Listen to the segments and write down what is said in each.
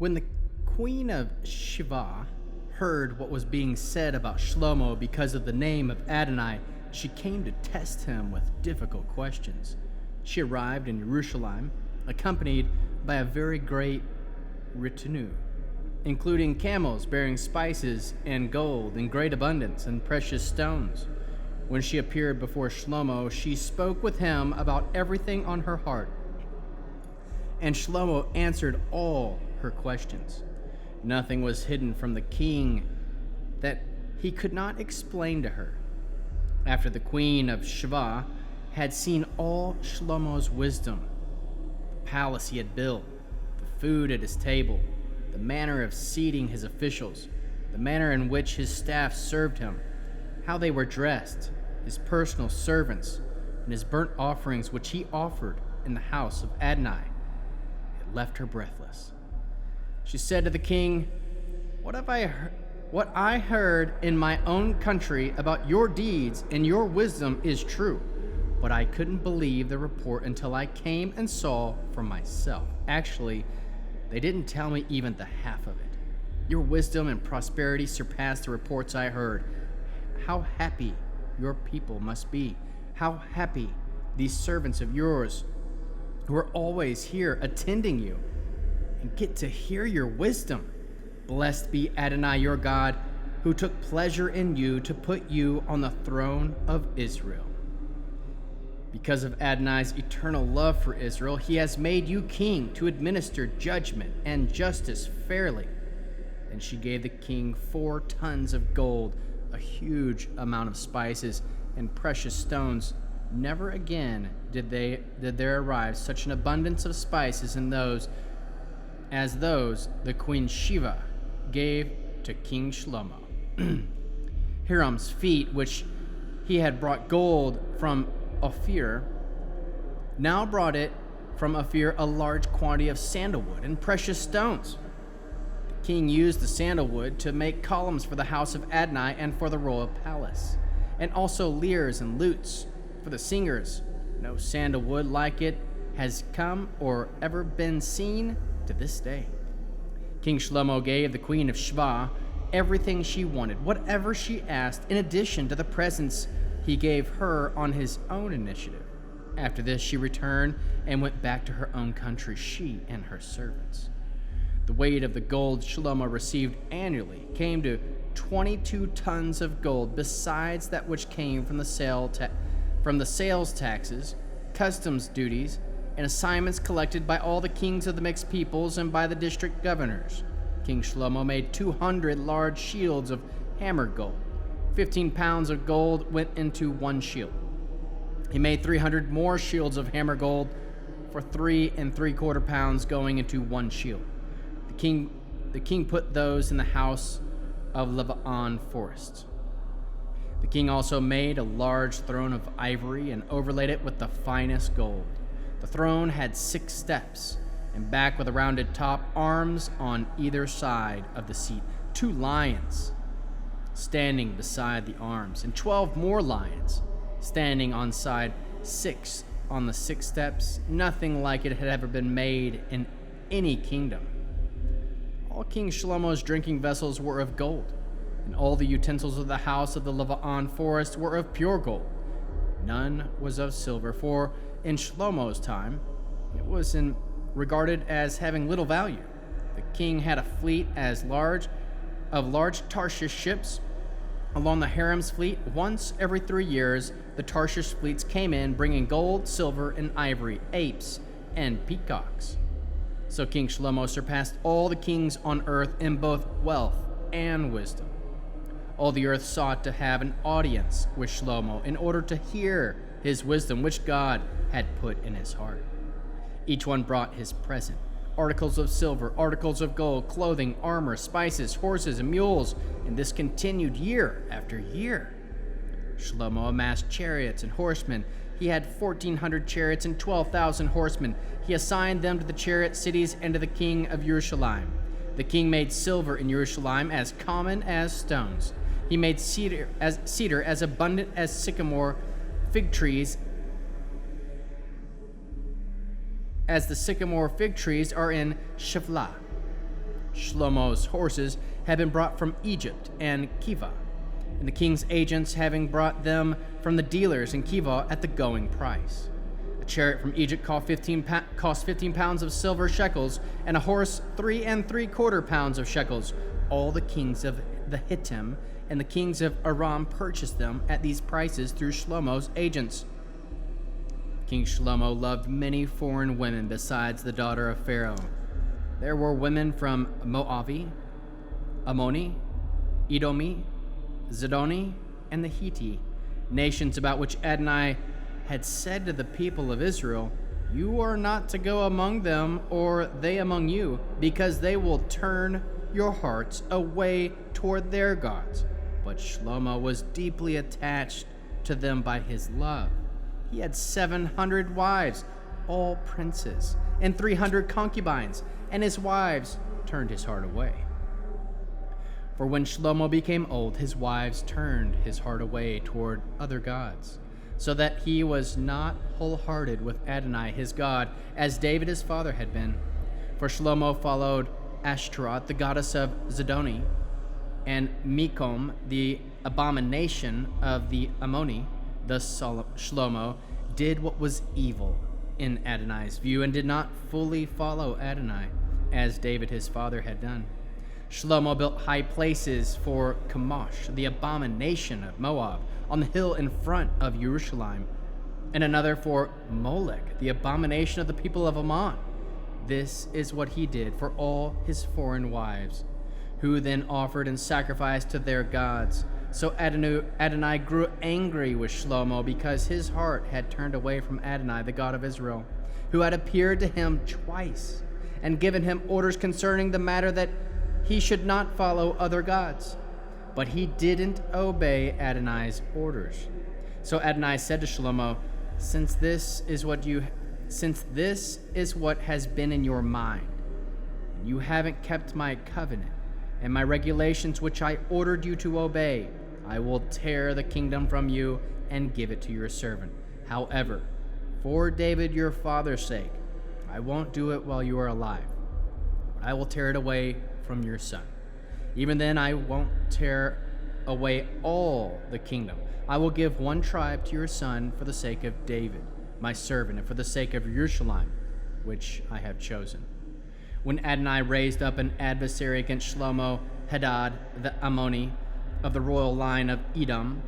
When the queen of Shiva heard what was being said about Shlomo because of the name of Adonai, she came to test him with difficult questions. She arrived in Jerusalem, accompanied by a very great retinue, including camels bearing spices and gold in great abundance and precious stones. When she appeared before Shlomo, she spoke with him about everything on her heart, and Shlomo answered all her questions. Nothing was hidden from the king that he could not explain to her. After the queen of Sheba had seen all Shlomo's wisdom, the palace he had built, the food at his table, the manner of seating his officials, the manner in which his staff served him, how they were dressed, his personal servants, and his burnt offerings which he offered in the house of Adonai, it left her breathless. She said to the king, What I heard in my own country about your deeds and your wisdom is true, but I couldn't believe the report until I came and saw for myself. Actually, they didn't tell me even the half of it. Your wisdom and prosperity surpassed the reports I heard. How happy your people must be. How happy these servants of yours who are always here attending you and get to hear your wisdom. Blessed be Adonai your God, who took pleasure in you to put you on the throne of Israel. Because of Adonai's eternal love for Israel, he has made you king to administer judgment and justice fairly. And she gave the king 4 tons of gold, a huge amount of spices and precious stones. Never again did there arrive such an abundance of spices in those the queen Shiva gave to King Shlomo. Hiram's feet, which he had brought gold from Ophir, now brought it from Ophir a large quantity of sandalwood and precious stones. The king used the sandalwood to make columns for the house of Adonai and for the royal palace, and also lyres and lutes for the singers. No sandalwood like it has come or ever been seen to this day. King Shlomo gave the queen of Sheba everything she wanted, whatever she asked, in addition to the presents he gave her on his own initiative. After this, she returned and went back to her own country, she and her servants. The weight of the gold Shlomo received annually came to 22 tons of gold, besides that which came from the sales taxes, customs duties, and assignments collected by all the kings of the mixed peoples and by the district governors. King Shlomo made 200 large shields of hammered gold. 15 pounds of gold went into one shield. He made 300 more shields of hammer gold for 3 3/4 pounds going into one shield. The king put those in the house of Lebanon forest. The king also made a large throne of ivory and overlaid it with the finest gold. The throne had 6 steps, and back with a rounded top, arms on either side of the seat, 2 lions standing beside the arms, and 12 more lions standing on side 6 on the 6 steps. Nothing like it had ever been made in any kingdom. All King Shlomo's drinking vessels were of gold, and all the utensils of the house of the Lebanon forest were of pure gold. None was of silver, for in Shlomo's time it was regarded as having little value. The king had a fleet of large Tarshish ships. Along the harem's fleet, once every 3 years, the Tarshish fleets came in, bringing gold, silver, and ivory, apes, and peacocks. So King Shlomo surpassed all the kings on earth in both wealth and wisdom. All the earth sought to have an audience with Shlomo in order to hear his wisdom, which God had put in his heart. Each one brought his present: articles of silver, articles of gold, clothing, armor, spices, horses, and mules, and this continued year after year. Shlomo amassed chariots and horsemen. He had 1,400 chariots and 12,000 horsemen. He assigned them to the chariot cities and to the king of Jerusalem. The king made silver in Jerusalem as common as stones. He made cedar as abundant as sycamore fig trees, as the sycamore fig trees are in Shivlah. Shlomo's horses had been brought from Egypt and Kiva, and the king's agents having brought them from the dealers in Kiva at the going price. A chariot from Egypt cost 15 pounds of silver shekels, and a horse 3 3/4 pounds of shekels. All the kings of the Hittim and the kings of Aram purchased them at these prices through Shlomo's agents. King Shlomo loved many foreign women besides the daughter of Pharaoh. There were women from Moavi, Ammoni, Edomi, Zidoni, and the Hittite, nations about which Adonai had said to the people of Israel, "You are not to go among them, or they among you, because they will turn your hearts away toward their gods." But Shlomo was deeply attached to them by his love. He had 700 wives, all princes, and 300 concubines, and his wives turned his heart away. For when Shlomo became old, his wives turned his heart away toward other gods, so that he was not wholehearted with Adonai his God, as David his father had been. For Shlomo followed Ashtaroth, the goddess of Zidoni, and Milcom, the abomination of the Ammoni. Thus Shlomo did what was evil in Adonai's view, and did not fully follow Adonai, as David his father had done. Shlomo built high places for Chemosh, the abomination of Moab, on the hill in front of Jerusalem, and another for Molech, the abomination of the people of Ammon. This is what he did for all his foreign wives, who then offered and sacrificed to their gods. So Adonai grew angry with Shlomo because his heart had turned away from Adonai, the God of Israel, who had appeared to him twice and given him orders concerning the matter that he should not follow other gods. But he didn't obey Adonai's orders. So Adonai said to Shlomo, Since this is what has been in your mind, and you haven't kept my covenant and my regulations which I ordered you to obey, I will tear the kingdom from you and give it to your servant. However, for David your father's sake, I won't do it while you are alive, but I will tear it away from your son. Even then I won't tear away all the kingdom. I will give one tribe to your son for the sake of David, my servant, and for the sake of Jerusalem, which I have chosen. When Adonai raised up an adversary against Shlomo, Hadad the Ammoni, of the royal line of Edom,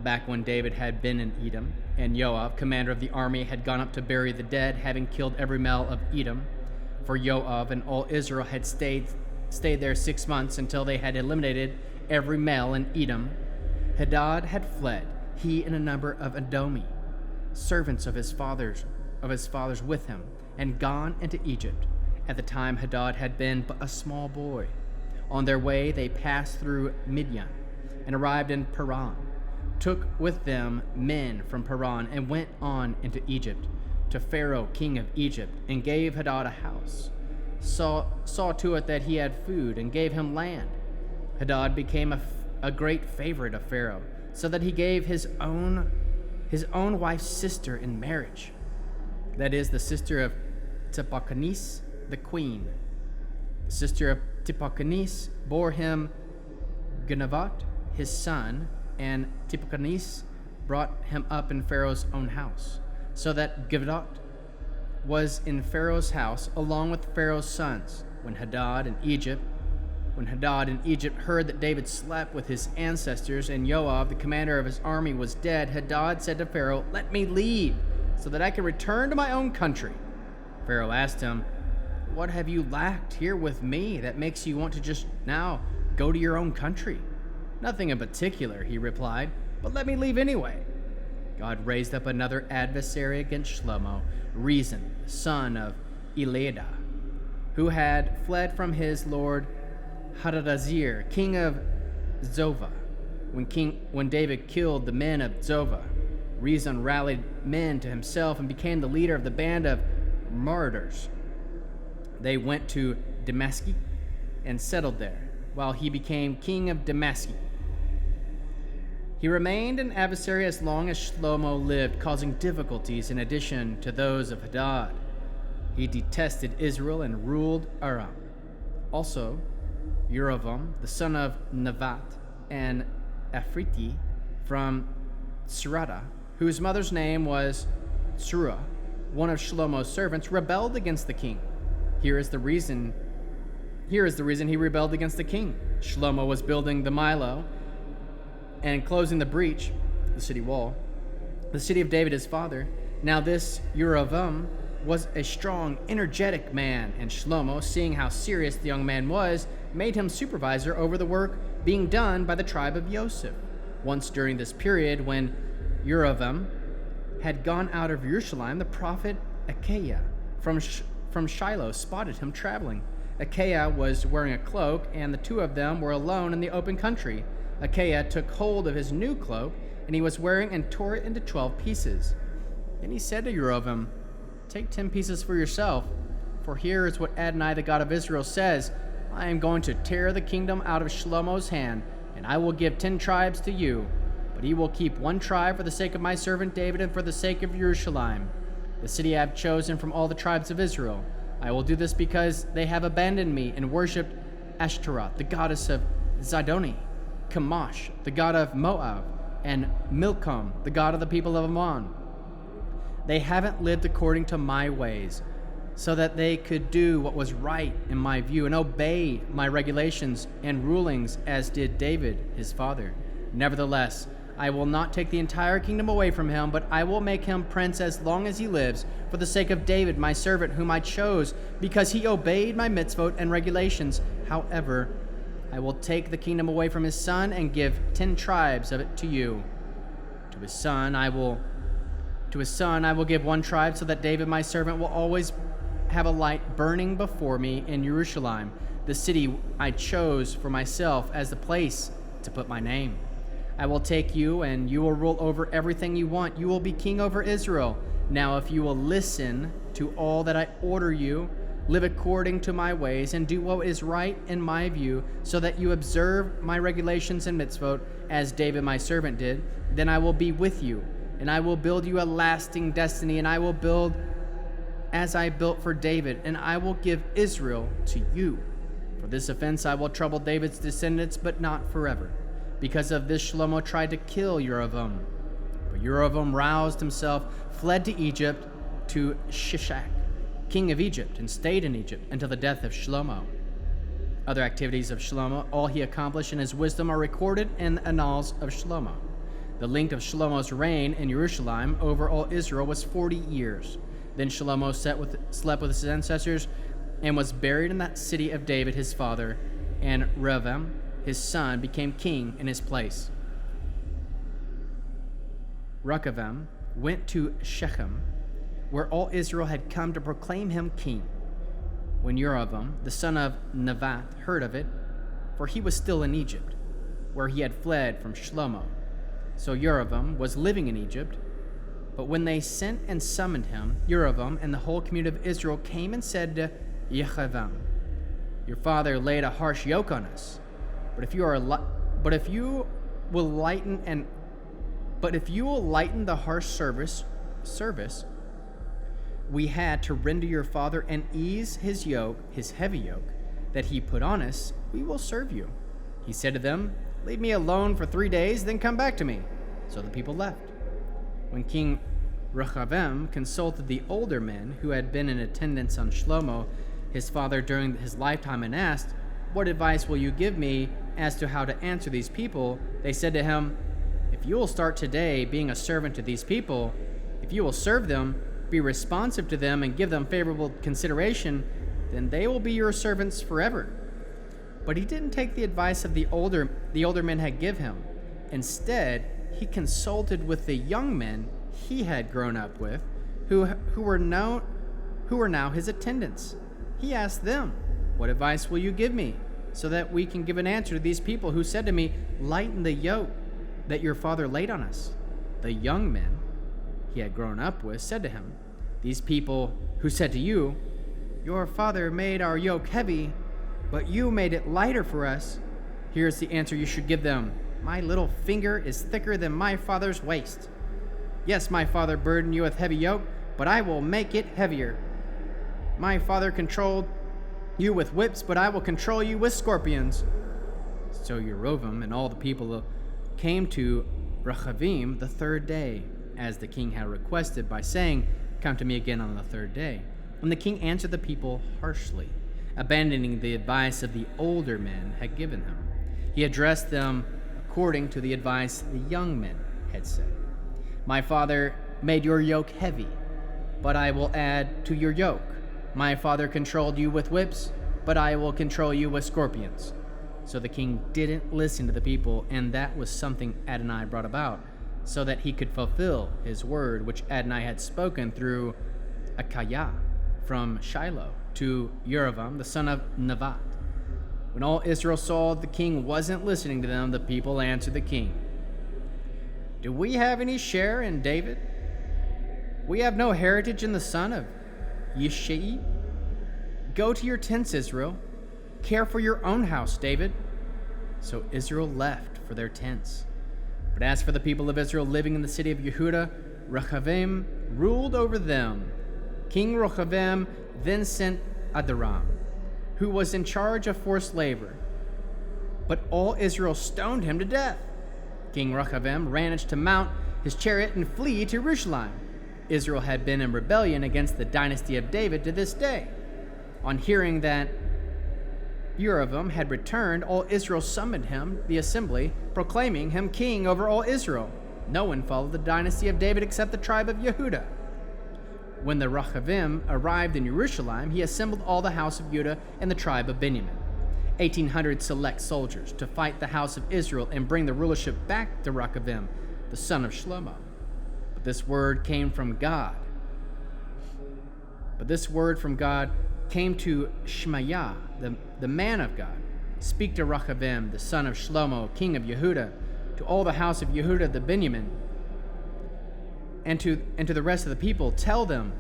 back when David had been in Edom, and Joab, commander of the army, had gone up to bury the dead, having killed every male of Edom. For Joab and all Israel had stayed there 6 months until they had eliminated every male in Edom. Hadad had fled, he and a number of Edomi, servants of his fathers with him, and gone into Egypt. At the time Hadad had been but a small boy. On their way they passed through Midian and arrived in Paran, took with them men from Paran, and went on into Egypt to Pharaoh, king of Egypt, and gave Hadad a house, saw to it that he had food, and gave him land. Hadad became a great favorite of Pharaoh, so that he gave his own wife's sister in marriage, that is, the sister of Tahpenes the queen. The sister of Tahpenes bore him Genavat, his son, and Tahpenes brought him up in Pharaoh's own house, so that Genavat was in Pharaoh's house along with Pharaoh's sons. When Hadad in Egypt heard that David slept with his ancestors and Joab, the commander of his army, was dead, Hadad said to Pharaoh, "Let me leave, so that I can return to my own country." Pharaoh asked him, "What have you lacked here with me that makes you want to just now go to your own country?" "Nothing in particular," he replied, "but let me leave anyway." God raised up another adversary against Shlomo, Rezin, son of Eliada, who had fled from his lord Hadadazir, king of Zovah. When David killed the men of Zovah, Rezin rallied men to himself and became the leader of the band of marauders. They went to Damascus and settled there, while he became king of Damascus. He remained an adversary as long as Shlomo lived, causing difficulties in addition to those of Hadad. He detested Israel and ruled Aram. Also, Yerovam, the son of Nevat, and Ephriti from Sereda, whose mother's name was Tseruah, one of Shlomo's servants, rebelled against the king. Here is the reason he rebelled against the king. Shlomo was building the Milo and closing the breach, the city wall, the city of David his father. Now this Yerovam was a strong, energetic man, and Shlomo, seeing how serious the young man was, made him supervisor over the work being done by the tribe of Joseph. Once during this period, when Yerovam had gone out of Jerusalem, the prophet Achiah from Shiloh spotted him traveling. Achiah was wearing a cloak, and the two of them were alone in the open country. Achiah took hold of his new cloak, and he was wearing, and tore it into 12 pieces. Then he said to Yerovam, "Take 10 pieces for yourself, for here is what Adonai, the God of Israel, says, I am going to tear the kingdom out of Shlomo's hand, and I will give 10 tribes to you. But he will keep 1 tribe for the sake of my servant David and for the sake of Jerusalem, the city I have chosen from all the tribes of Israel. I will do this because they have abandoned me and worshipped Ashtaroth, the goddess of Zidoni, Chemosh, the god of Moab, and Milcom, the god of the people of Ammon. They haven't lived according to my ways, so that they could do what was right in my view and obey my regulations and rulings as did David, his father. Nevertheless, I will not take the entire kingdom away from him, but I will make him prince as long as he lives, for the sake of David, my servant, whom I chose, because he obeyed my mitzvot and regulations. However, I will take the kingdom away from his son and give 10 tribes of it to you. To his son I will give 1 tribe, so that David, my servant, will always have a light burning before me in Jerusalem, the city I chose for myself as the place to put my name. I will take you, and you will rule over everything you want. You will be king over Israel. Now, if you will listen to all that I order you, live according to my ways, and do what is right in my view, so that you observe my regulations and mitzvot, as David my servant did, then I will be with you, and I will build you a lasting destiny, and I will build as I built for David, and I will give Israel to you. For this offense I will trouble David's descendants, but not forever. Because of this, Shlomo tried to kill Yerovam. But Yerovam roused himself, fled to Egypt, to Shishak, king of Egypt, and stayed in Egypt until the death of Shlomo. Other activities of Shlomo, all he accomplished in his wisdom, are recorded in the annals of Shlomo. The length of Shlomo's reign in Jerusalem over all Israel was 40 years. Then Shlomo slept with his ancestors and was buried in that city of David his father, and Rehoboam his son became king in his place. Rehoboam went to Shechem, where all Israel had come to proclaim him king. When Yerovam, the son of Nevat, heard of it, for he was still in Egypt, where he had fled from Shlomo. So Yerovam was living in Egypt. But when they sent and summoned him, Yerovam and the whole community of Israel came and said to Rehoboam, "Your father laid a harsh yoke on us. But if you will lighten the harsh service we had to render your father and ease his yoke, his heavy yoke, that he put on us, we will serve you." He said to them, "Leave me alone for 3 days, then come back to me." So the people left. When King Rehoboam consulted the older men who had been in attendance on Shlomo, his father, during his lifetime, and asked, "What advice will you give me as to how to answer these people?" They said to him, "If you will start today being a servant to these people, if you will serve them, be responsive to them, and give them favorable consideration, then they will be your servants forever." But he didn't take the advice of the older men had given him. Instead, he consulted with the young men he had grown up with, who were now his attendants. He asked them, "What advice will you give me, so that we can give an answer to these people who said to me, 'Lighten the yoke that your father laid on us'?" The young men he had grown up with said to him, "These people who said to you, 'Your father made our yoke heavy, but you made it lighter for us,' here's the answer you should give them. 'My little finger is thicker than my father's waist. Yes, my father burdened you with heavy yoke, but I will make it heavier. My father controlled you with whips, but I will control you with scorpions. So Yerovam and all the people came to Rechavim the third day, as the king had requested, by saying, "Come to me again on the third day." And the king answered the people harshly, abandoning the advice of the older men had given him. He addressed them according to the advice the young men had said. "My father made your yoke heavy, but I will add to your yoke. My father controlled you with whips, but I will control you with scorpions." So the king didn't listen to the people, and that was something Adonai brought about, so that he could fulfill his word which Adonai had spoken through Achaiah from Shiloh to Yerovam the son of Nevat. When all Israel saw the king wasn't listening to them, the people answered the king, "Do we have any share in David? We have no heritage in the son of Yishai. Go to your tents, Israel. Care for your own house, David." So Israel left for their tents. But as for the people of Israel living in the city of Yehudah, Rechavim ruled over them. King Rechavim then sent Adoram, who was in charge of forced labor. But all Israel stoned him to death. King Rechavim managed to mount his chariot and flee to Jerusalem. Israel had been in rebellion against the dynasty of David to this day. On hearing that Yerovam had returned, all Israel summoned him, the assembly, proclaiming him king over all Israel. No one followed the dynasty of David except the tribe of Yehudah. When the Rechavim arrived in Jerusalem, he assembled all the house of Judah and the tribe of Benjamin, 1,800 select soldiers, to fight the house of Israel and bring the rulership back to Rechavim, the son of Shlomo. But this word from God came to Shemaiah, the man of God. "Speak to Rechavim, the son of Shlomo, king of Yehudah, to all the house of Yehudah the Benjamin, and to the rest of the people, tell them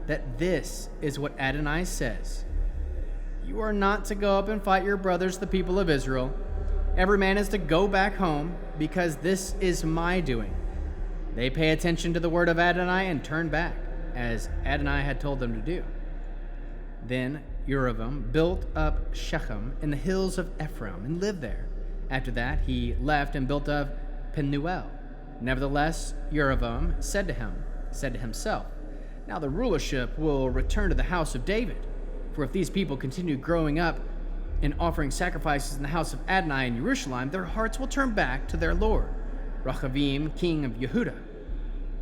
that this is what Adonai says. You are not to go up and fight your brothers, the people of Israel. Every man is to go back home, because this is my doing." They pay attention to the word of Adonai and turn back, as Adonai had told them to do. Then Yerovam built up Shechem in the hills of Ephraim and lived there. After that he left and built up Penuel. Nevertheless, Yerovam said to himself, "Now the rulership will return to the house of David. For if these people continue growing up and offering sacrifices in the house of Adonai in Jerusalem, their hearts will turn back to their lord, Rechavim, king of Yehudah.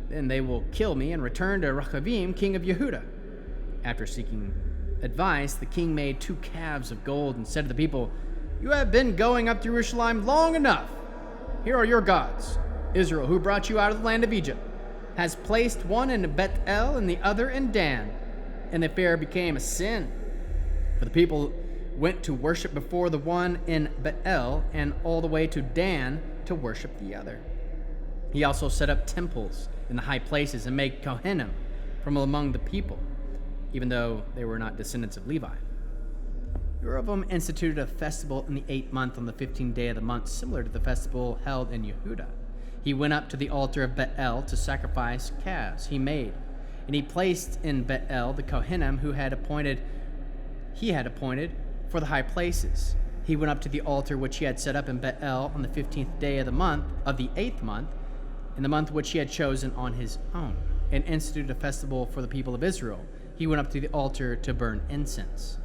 Then they will kill me and return to Rechavim, king of Yehudah." After seeking advice, the king made 2 calves of gold and said to the people, "You have been going up to Jerusalem long enough. Here are your gods. Israel, who brought you out of the land of Egypt, has placed one in Bethel and the other in Dan." And the affair became a sin. For the people went to worship before the one in Bethel and all the way to Dan to worship the other. He also set up temples in the high places and made Kohanim from among the people, even though they were not descendants of Levi. Yerovam instituted a festival in the 8th month on the 15th day of the month, similar to the festival held in Yehudah. He went up to the altar of Bethel to sacrifice calves he made, and he placed in Bethel the Kohanim he had appointed for the high places. He went up to the altar which he had set up in Bethel on the 15th day of the 8th month, in the month which he had chosen on his own, and instituted a festival for the people of Israel. He went up to the altar to burn incense.